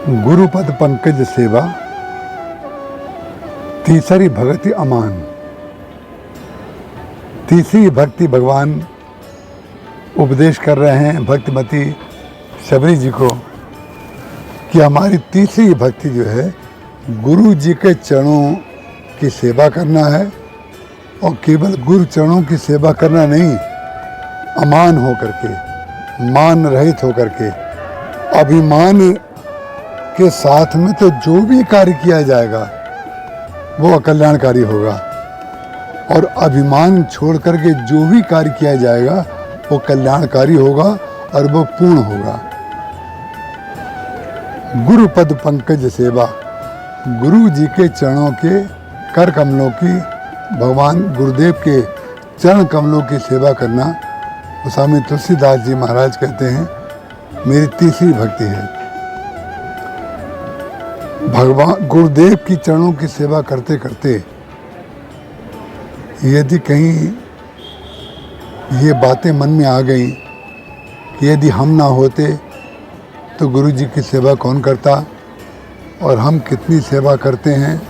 गुरुपद पंकज सेवा, तीसरी भक्ति अमान। तीसरी भक्ति भगवान उपदेश कर रहे हैं भक्तिमती शबरी जी को कि हमारी तीसरी भक्ति जो है गुरु जी के चरणों की सेवा करना है, और केवल गुरु चरणों की सेवा करना नहीं, अमान होकर के, मान रहित होकर के, अभिमान के साथ में तो जो भी कार्य किया जाएगा वो अकल्याणकारी होगा, और अभिमान छोड़ करके जो भी कार्य किया जाएगा वो कल्याणकारी होगा और वो पूर्ण होगा। गुरुपद पंकज सेवा, गुरु जी के चरणों के कर कमलों की, भगवान गुरुदेव के चरण कमलों की सेवा करना, स्वामी तुलसीदास जी महाराज कहते हैं मेरी तीसरी भक्ति है। भगवान गुरुदेव की चरणों की सेवा करते करते यदि कहीं ये बातें मन में आ गई कि यदि हम ना होते तो गुरु जी की सेवा कौन करता, और हम कितनी सेवा करते हैं,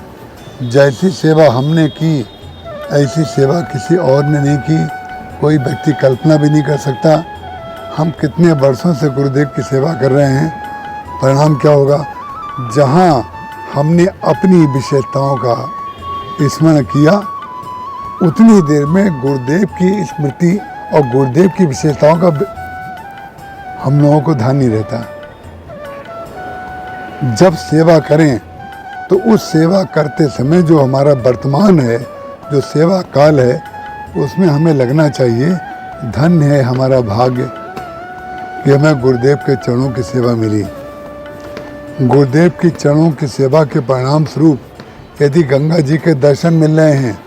जैसी सेवा हमने की ऐसी सेवा किसी और ने नहीं की, कोई व्यक्ति कल्पना भी नहीं कर सकता। हम कितने वर्षों से गुरुदेव की सेवा कर रहे हैं, परिणाम क्या होगा, जहाँ हमने अपनी विशेषताओं का स्मरण किया उतनी देर में गुरुदेव की स्मृति और गुरुदेव की विशेषताओं का हम लोगों को ध्यान नहीं रहता। जब सेवा करें तो उस सेवा करते समय जो हमारा वर्तमान है, जो सेवा काल है, उसमें हमें लगना चाहिए धन्य है हमारा भाग्य कि हमें गुरुदेव के चरणों की सेवा मिली। गुरुदेव की चरणों की सेवा के परिणाम स्वरूप यदि गंगा जी के दर्शन मिल रहे हैं,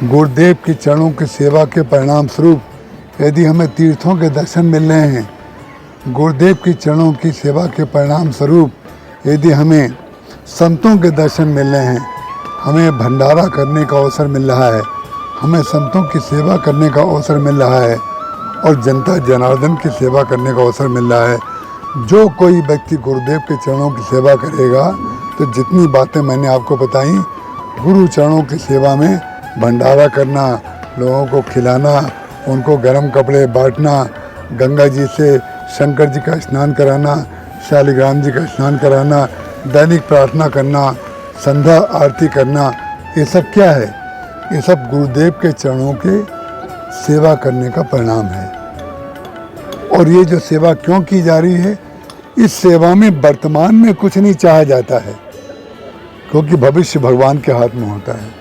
गुरुदेव की चरणों की सेवा के परिणाम स्वरूप यदि हमें तीर्थों के दर्शन मिल रहे हैं, गुरुदेव की चरणों की सेवा के परिणाम स्वरूप यदि हमें संतों के दर्शन मिल रहे हैं, हमें भंडारा करने का अवसर मिल रहा है, हमें संतों की सेवा करने का अवसर मिल रहा है, और जनता जनार्दन की सेवा करने का अवसर मिल रहा है। जो कोई व्यक्ति गुरुदेव के चरणों की सेवा करेगा तो जितनी बातें मैंने आपको बताई, गुरु चरणों की सेवा में भंडारा करना, लोगों को खिलाना, उनको गर्म कपड़े बांटना, गंगा जी से शंकर जी का स्नान कराना, शालिग्राम जी का स्नान कराना, दैनिक प्रार्थना करना, संध्या आरती करना, ये सब क्या है, ये सब गुरुदेव के चरणों के सेवा करने का परिणाम है। और ये जो सेवा क्यों की जा रही है, इस सेवा में वर्तमान में कुछ नहीं चाहा जाता है, क्योंकि भविष्य भगवान के हाथ में होता है।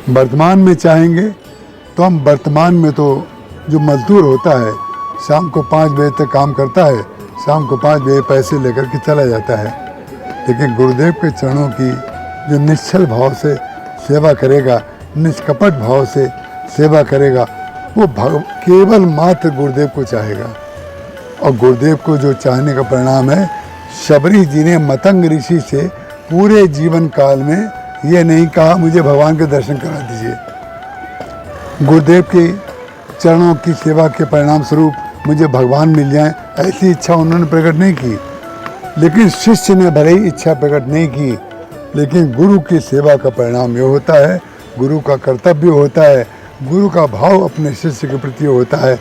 वर्तमान में चाहेंगे तो हम वर्तमान में तो जो मजदूर होता है शाम को 5 बजे तक काम करता है, शाम को 5 बजे पैसे लेकर के चला जाता है, लेकिन गुरुदेव के चरणों की जो निश्चल भाव से सेवा करेगा, निष्कपट भाव से सेवा करेगा, वो केवल मात्र गुरुदेव को चाहेगा। और गुरुदेव को जो चाहने का परिणाम है, शबरी जी ने मतंग ऋषि से पूरे जीवन काल में ये नहीं कहा मुझे भगवान के दर्शन करा दीजिए। गुरुदेव के चरणों की सेवा के परिणाम स्वरूप मुझे भगवान मिल जाए, ऐसी इच्छा उन्होंने प्रकट नहीं की। लेकिन शिष्य ने भले ही इच्छा प्रकट नहीं की, लेकिन गुरु की सेवा का परिणाम ये होता है, गुरु का कर्तव्य होता है, गुरु का भाव अपने शिष्य के प्रति होता है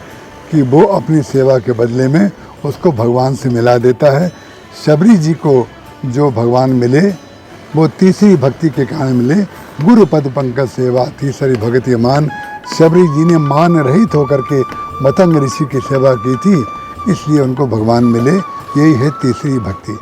कि वो अपनी सेवा के बदले में उसको भगवान से मिला देता है। शबरी जी को जो भगवान मिले वो तीसरी भक्ति के कारण मिले। गुरुपद पंकज सेवा, तीसरी भक्ति मान। शबरी जी ने मान रहित होकर के मतंग ऋषि की सेवा की थी, इसलिए उनको भगवान मिले। यही है तीसरी भक्ति।